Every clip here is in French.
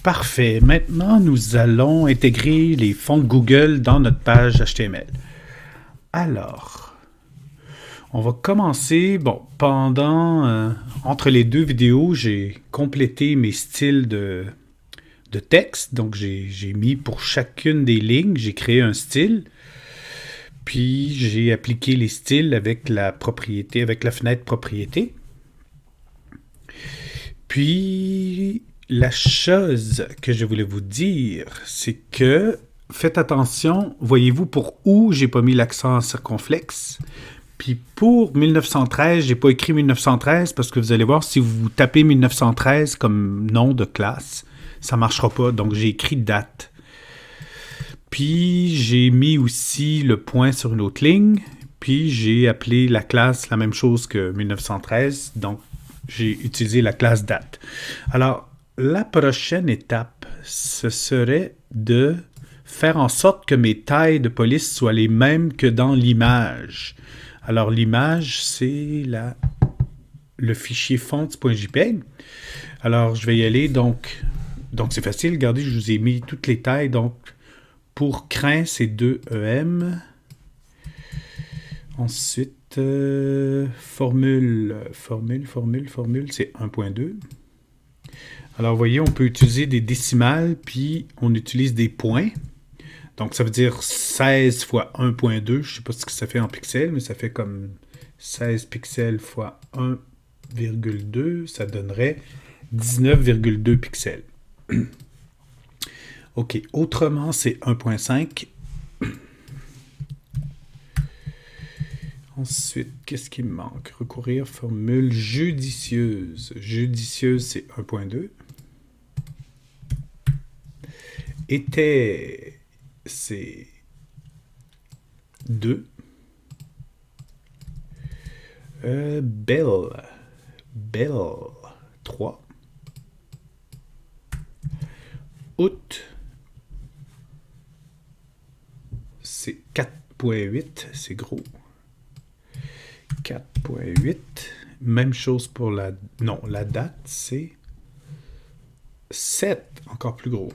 Parfait. Maintenant, nous allons intégrer les fonds Google dans notre page HTML. Alors, on va commencer. Bon, entre les deux vidéos, j'ai complété mes styles de texte. Donc, j'ai mis pour chacune des lignes, j'ai créé un style. Puis, j'ai appliqué les styles avec la propriété, avec la fenêtre propriété. Puis, la chose que je voulais vous dire, c'est que faites attention, voyez-vous pour où j'ai pas mis l'accent circonflexe. Puis pour 1913, j'ai pas écrit 1913 parce que vous allez voir, si vous tapez 1913 comme nom de classe, ça marchera pas. Donc j'ai écrit date. Puis j'ai mis aussi le point sur une autre ligne. Puis j'ai appelé la classe la même chose que 1913. Donc j'ai utilisé la classe date. Alors, la prochaine étape, ce serait de faire en sorte que mes tailles de police soient les mêmes que dans l'image. Alors, l'image, c'est le fichier fonts.jpg. Alors, je vais y aller. Donc c'est facile. Regardez, je vous ai mis toutes les tailles. Donc, pour crin, c'est 2EM. Ensuite, formule, c'est 1.2. Alors, vous voyez, on peut utiliser des décimales, puis on utilise des points. Donc, ça veut dire 16 fois 1.2. Je ne sais pas ce que ça fait en pixels, mais ça fait comme 16 pixels fois 1,2. Ça donnerait 19,2 pixels. OK. Autrement, c'est 1.5. Ensuite, qu'est-ce qui me manque? Recourir formule judicieuse. Judicieuse, c'est 1.2. Était, c'est 2. Belle, 3. Août, c'est 4.8, c'est gros. 4.8. Même chose pour la date, c'est 7, encore plus gros.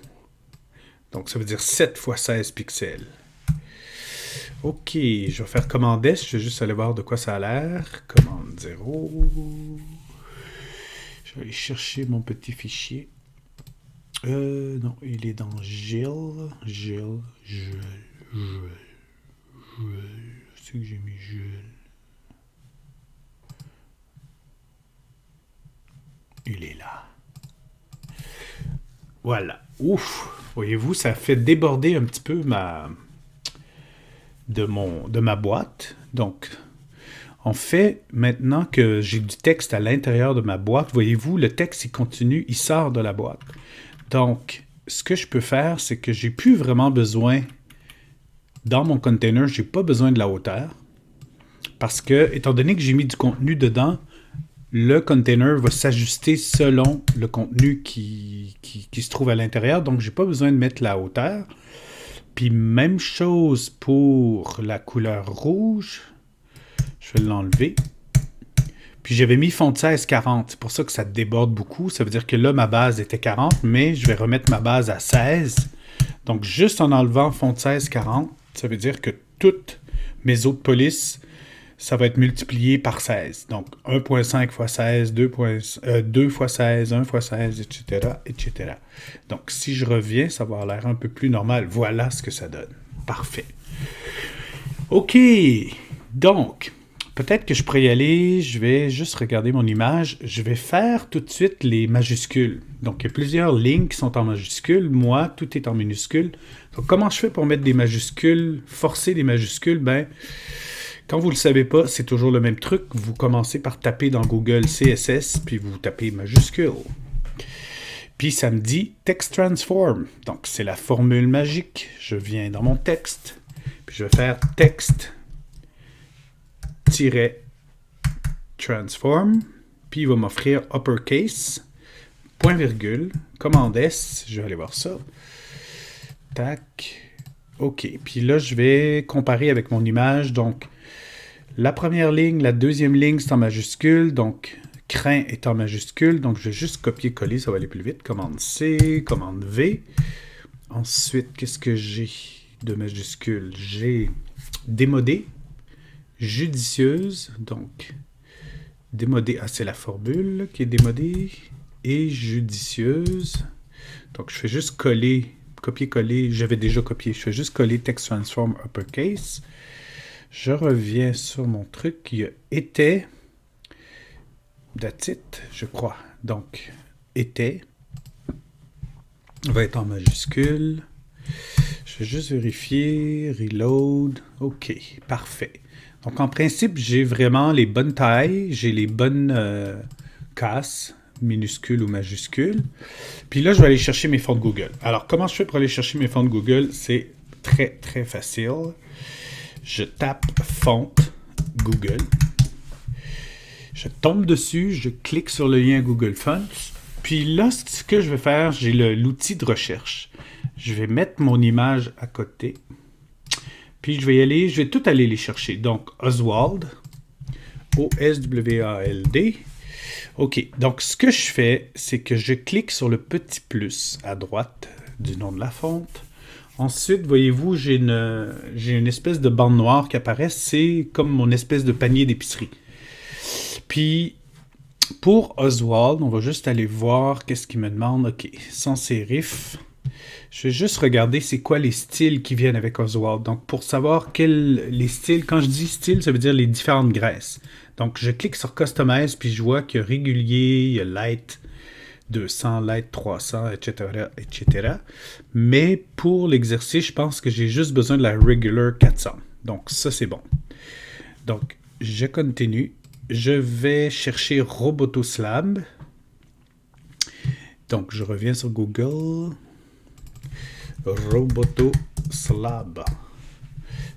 Donc, ça veut dire 7 fois 16 pixels. OK, je vais faire commande S. Je vais juste aller voir de quoi ça a l'air. Commande 0. Je vais aller chercher mon petit fichier. Non, il est dans Gil. C'est que j'ai mis Gil. Il est là. Voilà. Ouf! Voyez-vous, ça fait déborder un petit peu de ma boîte. Donc, en fait, maintenant que j'ai du texte à l'intérieur de ma boîte, voyez-vous, le texte, il continue, il sort de la boîte. Donc, ce que je peux faire, c'est que j'ai plus vraiment besoin, dans mon container, j'ai pas besoin de la hauteur. Parce que, étant donné que j'ai mis du contenu dedans, le container va s'ajuster selon le contenu qui se trouve à l'intérieur. Donc, je n'ai pas besoin de mettre la hauteur. Puis, même chose pour la couleur rouge. Je vais l'enlever. Puis, j'avais mis font de 16 40. C'est pour ça que ça déborde beaucoup. Ça veut dire que là, ma base était 40, mais je vais remettre ma base à 16. Donc, juste en enlevant font de 16 40, ça veut dire que toutes mes autres polices, ça va être multiplié par 16. Donc, 1.5 fois 16, 2 fois 16, 1 fois 16, etc., etc. Donc, si je reviens, ça va avoir l'air un peu plus normal. Voilà ce que ça donne. Parfait. OK. Donc, peut-être que je pourrais y aller. Je vais juste regarder mon image. Je vais faire tout de suite les majuscules. Donc, il y a plusieurs lignes qui sont en majuscules. Moi, tout est en minuscules. Donc, comment je fais pour mettre des majuscules, forcer des majuscules? Quand vous ne le savez pas, c'est toujours le même truc. Vous commencez par taper dans Google CSS, puis vous tapez majuscule. Puis ça me dit Text Transform. Donc c'est la formule magique. Je viens dans mon texte, puis je vais faire text-transform, puis il va m'offrir uppercase, point virgule, commande S, je vais aller voir ça. Tac. OK. Puis là, je vais comparer avec mon image. Donc, la première ligne, la deuxième ligne, c'est en majuscule. Donc, crin est en majuscule, donc je vais juste copier-coller, ça va aller plus vite. Commande C, commande V. Ensuite, qu'est-ce que j'ai de majuscule? J'ai démodé, judicieuse, donc démodé, c'est la formule qui est démodée, et judicieuse. Donc, je fais juste coller, copier-coller, j'avais déjà copié, je fais juste coller text transform uppercase. Je reviens sur mon truc qui était, that's it, je crois. Donc, était, va être en majuscule. Je vais juste vérifier, reload, ok, parfait. Donc, en principe, j'ai vraiment les bonnes tailles, j'ai les bonnes casses, minuscules ou majuscules. Puis là, je vais aller chercher mes fonds Google. Alors, comment je fais pour aller chercher mes fonds Google? C'est très, très facile. Je tape font Google. Je tombe dessus, je clique sur le lien Google Fonts. Puis là, ce que je vais faire, j'ai l'outil de recherche. Je vais mettre mon image à côté. Puis je vais tout aller les chercher. Donc, Oswald, O-S-W-A-L-D. OK, donc ce que je fais, c'est que je clique sur le petit plus à droite du nom de la fonte. Ensuite, voyez-vous, j'ai une espèce de bande noire qui apparaît. C'est comme mon espèce de panier d'épicerie. Puis, pour Oswald, on va juste aller voir qu'est-ce qu'il me demande. OK, sans sérif. Je vais juste regarder c'est quoi les styles qui viennent avec Oswald. Donc, pour savoir les styles, quand je dis style, ça veut dire les différentes graisses. Donc, je clique sur Customize, puis je vois qu'il y a régulier, il y a Light 200, Light 300, etc., etc. Mais pour l'exercice, je pense que j'ai juste besoin de la Regular 400. Donc, ça, c'est bon. Donc, je continue. Je vais chercher Robotoslab. Donc, je reviens sur Google. Robotoslab.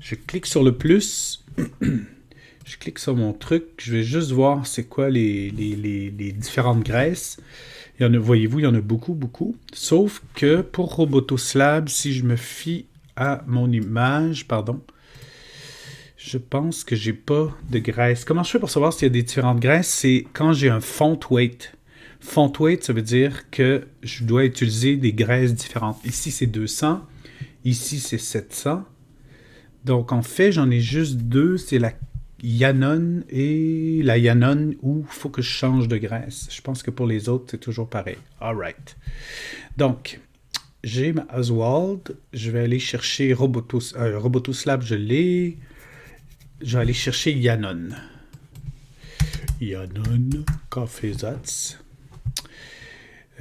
Je clique sur le plus. Je clique sur mon truc. Je vais juste voir c'est quoi les différentes graisses. Voyez-vous, il y en a beaucoup, beaucoup. Sauf que pour Robotoslab, si je me fie à mon image, je pense que j'ai pas de graisse. Comment je fais pour savoir s'il y a des différentes graisses? C'est quand j'ai un font weight. Font weight, ça veut dire que je dois utiliser des graisses différentes. Ici, c'est 200. Ici, c'est 700. Donc, en fait, j'en ai juste deux. C'est la Yanon et la Yanon où il faut que je change de graisse. Je pense que pour les autres, c'est toujours pareil. All right. Donc, j'ai ma Oswald. Je vais aller chercher Robotoslab, je l'ai. Je vais aller chercher Yanon. Yanon, Kaffeesatz.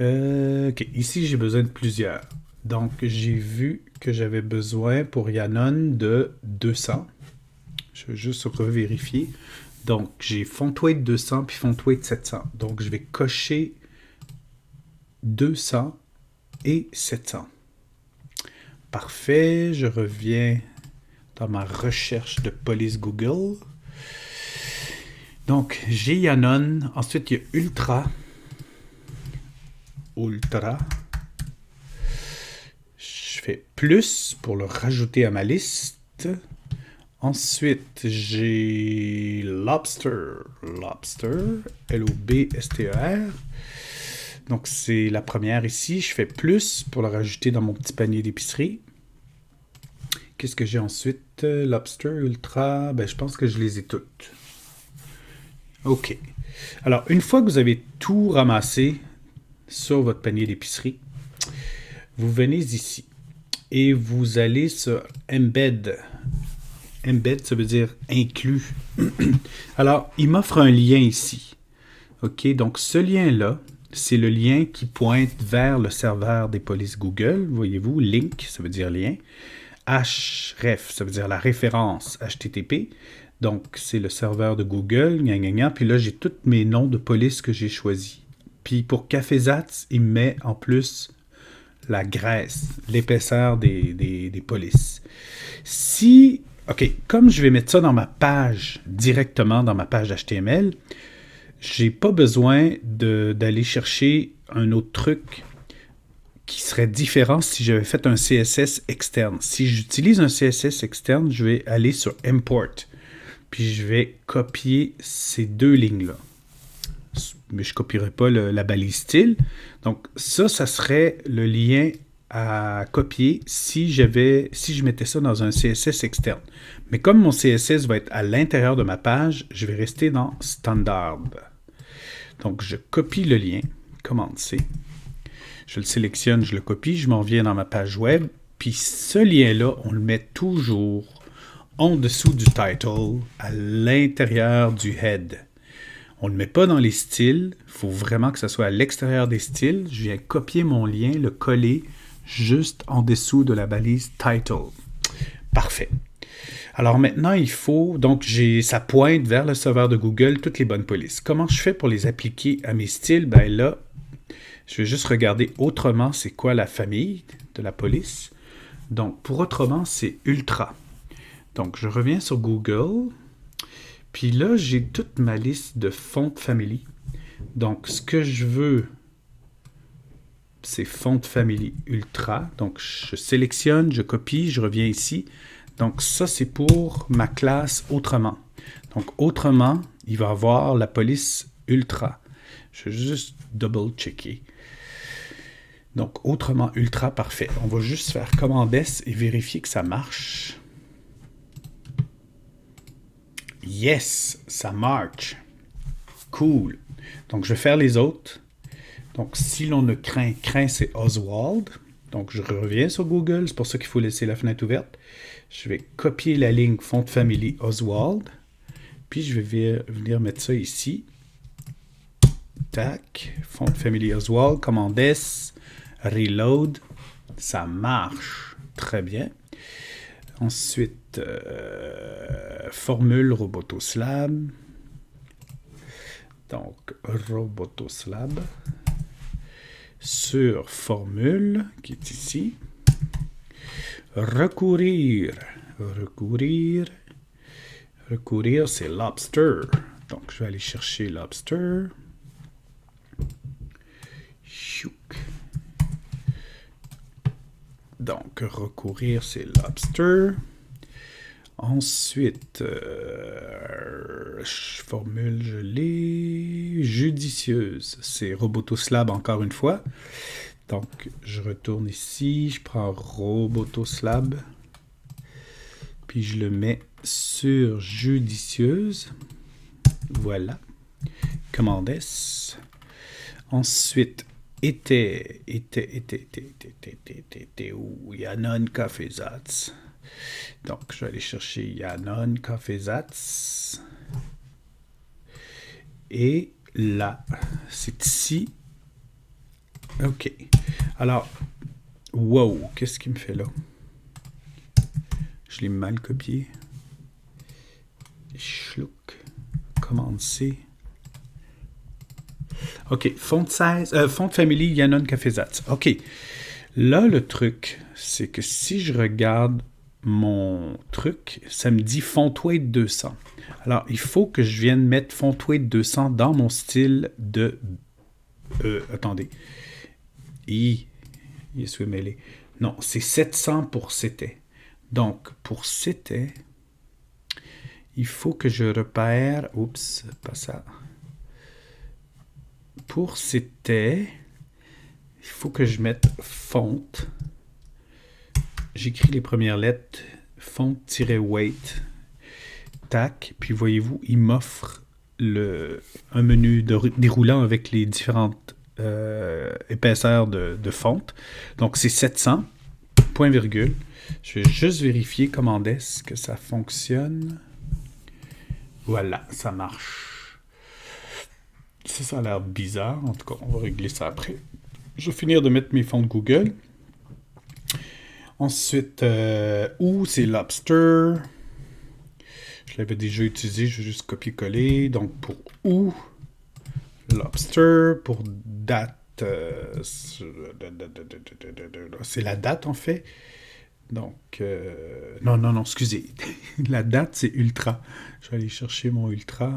OK, ici, j'ai besoin de plusieurs. Donc, j'ai vu que j'avais besoin pour Yanon de 200. Je vais juste revérifier. Donc, j'ai font weight 200 puis font weight 700. Donc, je vais cocher 200 et 700. Parfait. Je reviens dans ma recherche de police Google. Donc, j'ai Yanon. Ensuite, il y a Ultra. Je fais plus pour le rajouter à ma liste. Ensuite, j'ai Lobster, L-O-B-S-T-E-R. Donc, c'est la première ici. Je fais plus pour le rajouter dans mon petit panier d'épicerie. Qu'est-ce que j'ai ensuite? Lobster, Ultra, je pense que je les ai toutes. OK. Alors, une fois que vous avez tout ramassé sur votre panier d'épicerie, vous venez ici et vous allez sur Embed. Embed, ça veut dire inclus. Alors, il m'offre un lien ici. OK, donc ce lien-là, c'est le lien qui pointe vers le serveur des polices Google. Voyez-vous, link, ça veut dire lien. Href, ça veut dire la référence HTTP. Donc, c'est le serveur de Google. Puis là, j'ai tous mes noms de police que j'ai choisis. Puis pour Kaffeesatz, il me met en plus la graisse, l'épaisseur des polices. OK, comme je vais mettre ça dans ma page, directement dans ma page HTML, j'ai pas besoin d'aller chercher un autre truc qui serait différent si j'avais fait un CSS externe. Si j'utilise un CSS externe, je vais aller sur Import. Puis je vais copier ces deux lignes-là. mais je ne copierai pas la balise style. Donc, ça serait le lien à copier si je mettais ça dans un CSS externe. Mais comme mon CSS va être à l'intérieur de ma page, je vais rester dans Standard. Donc, je copie le lien, Commande C. Je le sélectionne, je le copie, je m'en viens dans ma page web. Puis ce lien-là, on le met toujours en dessous du title, à l'intérieur du head. On ne le met pas dans les styles. Il faut vraiment que ça soit à l'extérieur des styles. Je viens copier mon lien, le coller juste en dessous de la balise title. Parfait. Alors maintenant, il faut, donc ça pointe vers le serveur de Google toutes les bonnes polices. Comment je fais pour les appliquer à mes styles? Ben là, je vais juste regarder autrement c'est quoi la famille de la police. Donc pour autrement, c'est Ultra. Donc je reviens sur Google. Puis là, j'ai toute ma liste de font family. Donc ce que je veux, c'est font family Ultra. Donc je sélectionne, je copie, je reviens ici. Donc ça, c'est pour ma classe autrement. Donc autrement, il va avoir la police Ultra. Je vais juste double-checker. Donc autrement Ultra, parfait. On va juste faire Commande S et vérifier que ça marche. Yes, ça marche. Cool. Donc je vais faire les autres. Donc si l'on ne craint, c'est Oswald. Donc je reviens sur Google, c'est pour ça qu'il faut laisser la fenêtre ouverte. Je vais copier la ligne Font Family Oswald. Puis je vais venir mettre ça ici. Tac. Font Family Oswald. Commande S. Reload. Ça marche. Très bien. Ensuite, formule Robotoslab. Donc, Robotoslab. Sur formule, qui est ici. Recourir, c'est lobster. Donc, je vais aller chercher lobster. Chouk. Donc, recourir, c'est lobster. Ensuite, formule, je l'ai. Judicieuse, c'est Robotoslab encore une fois. Donc, je retourne ici, je prends Robotoslab, puis je le mets sur Judicieuse. Voilà. Commande S. Ensuite, était où? Yannon Kaffeesatz. Donc, je vais aller chercher Yannon Kaffeesatz. Et là, c'est ici. OK. Alors, wow, qu'est-ce qu'il me fait là? Je l'ai mal copié. Schluck. Commande C. OK. Font family Yannon Kaffeesatz. OK. Là, le truc, c'est que si je regarde mon truc, ça me dit font weight 200. Alors, il faut que je vienne mettre font weight 200 dans mon style de... attendez. Il est mêlé. Non, c'est 700 pour c'était. Donc, pour c'était, il faut que je repère... Oups, pas ça. Pour c'était, il faut que je mette fonte. J'écris les premières lettres. Fonte-weight. Tac. Puis voyez-vous, il m'offre un menu déroulant avec les différentes épaisseur de fonte. Donc, c'est 700, point virgule. Je vais juste vérifier comment est-ce que ça fonctionne. Voilà, ça marche. Ça a l'air bizarre. En tout cas, on va régler ça après. Je vais finir de mettre mes fonds de Google. Ensuite, où c'est lobster. Je l'avais déjà utilisé, je vais juste copier-coller. Donc, pour où lobster, pour date, c'est la date en fait. Donc, non, excusez. La date, c'est ultra. Je vais aller chercher mon ultra.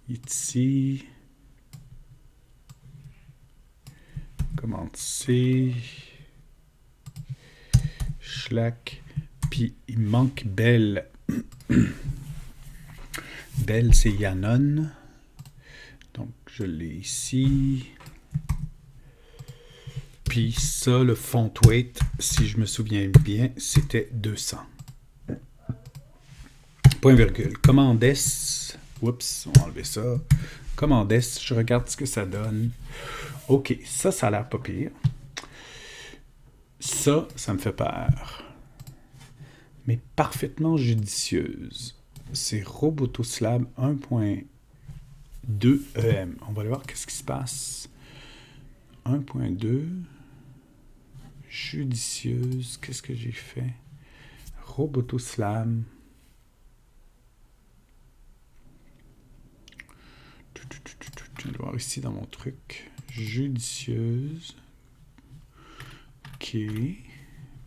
Ici. Commande C. Schlack. Puis, il manque Belle. Belle, c'est Yannon. Donc, je l'ai ici. Puis ça, le font weight, si je me souviens bien, c'était 200. Point virgule. Commande S. Oups, on va enlever ça. Commande S, je regarde ce que ça donne. OK, ça a l'air pas pire. Ça me fait peur. Mais parfaitement judicieuse. C'est Robotoslab 1.2 EM. On va aller voir qu'est-ce qui se passe. 1.2 judicieuse. Qu'est-ce que j'ai fait? Robotoslab. Je vais voir ici dans mon truc. Judicieuse. OK.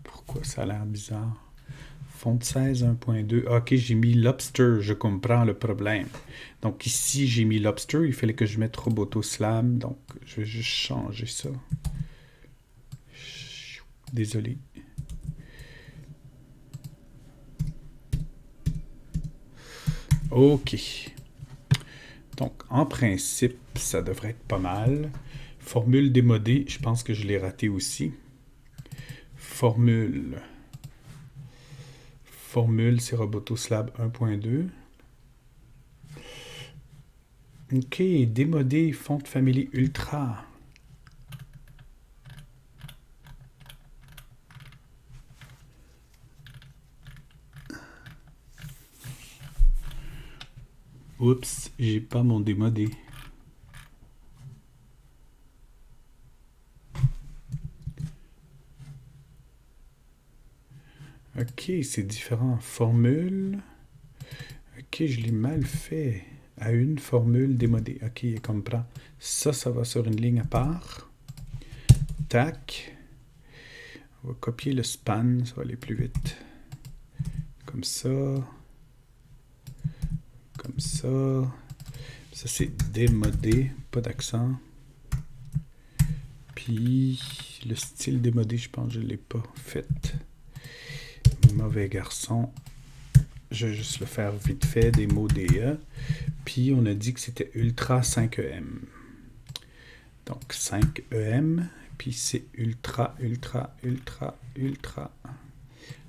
Pourquoi ça a l'air bizarre? Font 16 1.2. OK, j'ai mis Lobster. Je comprends le problème. Donc ici, j'ai mis Lobster. Il fallait que je mette Robotoslab. Donc, je vais juste changer ça. Désolé. OK. Donc, en principe, ça devrait être pas mal. Formule démodée, je pense que je l'ai raté aussi. Formule, c'est Robotoslab 1.2. OK, démodé, font family ultra. Oups, j'ai pas mon démodé. OK, c'est différent. Formule. OK, je l'ai mal fait. À une formule démodée. OK, il comprend. Ça va sur une ligne à part. Tac. On va copier le span. Ça va aller plus vite. Comme ça. Comme ça. Ça, c'est démodé. Pas d'accent. Puis, le style démodé, je pense que je ne l'ai pas fait. Mauvais garçon. Je vais juste le faire vite fait, des mots DE. Puis, on a dit que c'était Ultra 5EM. Donc, 5EM. Puis, c'est Ultra, Ultra, Ultra, Ultra.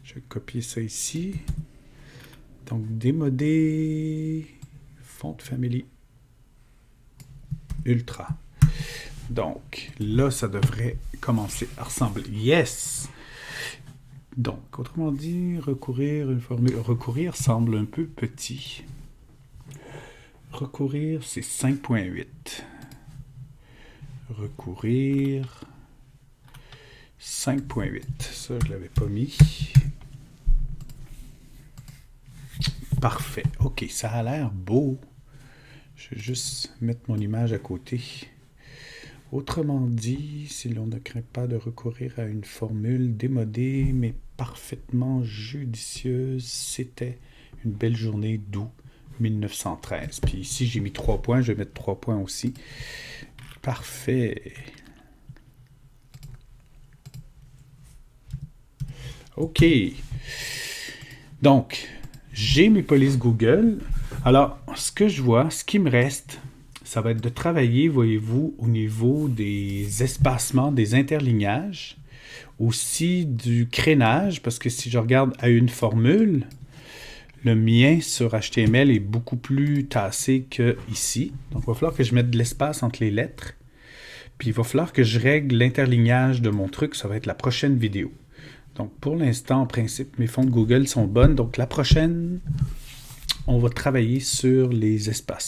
Je vais copier ça ici. Donc, démodé. Font family. Ultra. Donc, là, ça devrait commencer à ressembler. Yes! Donc, autrement dit, recourir une formule. Recourir semble un peu petit. Recourir, c'est 5.8. Recourir 5.8. Ça, je ne l'avais pas mis. Parfait. OK, ça a l'air beau. Je vais juste mettre mon image à côté. Autrement dit, si l'on ne craint pas de recourir à une formule démodée, mais parfaitement judicieuse, c'était une belle journée d'août 1913. Puis ici, j'ai mis 3 points. Je vais mettre 3 points aussi. Parfait. OK. Donc, j'ai mes polices Google. Alors, ce que je vois, ce qui me reste, ça va être de travailler, voyez-vous, au niveau des espacements, des interlignages, aussi du crénage, parce que si je regarde à une formule, le mien sur HTML est beaucoup plus tassé que ici. Donc, il va falloir que je mette de l'espace entre les lettres. Puis, il va falloir que je règle l'interlignage de mon truc. Ça va être la prochaine vidéo. Donc, pour l'instant, en principe, mes fonds de Google sont bonnes. Donc, la prochaine, on va travailler sur les espacements.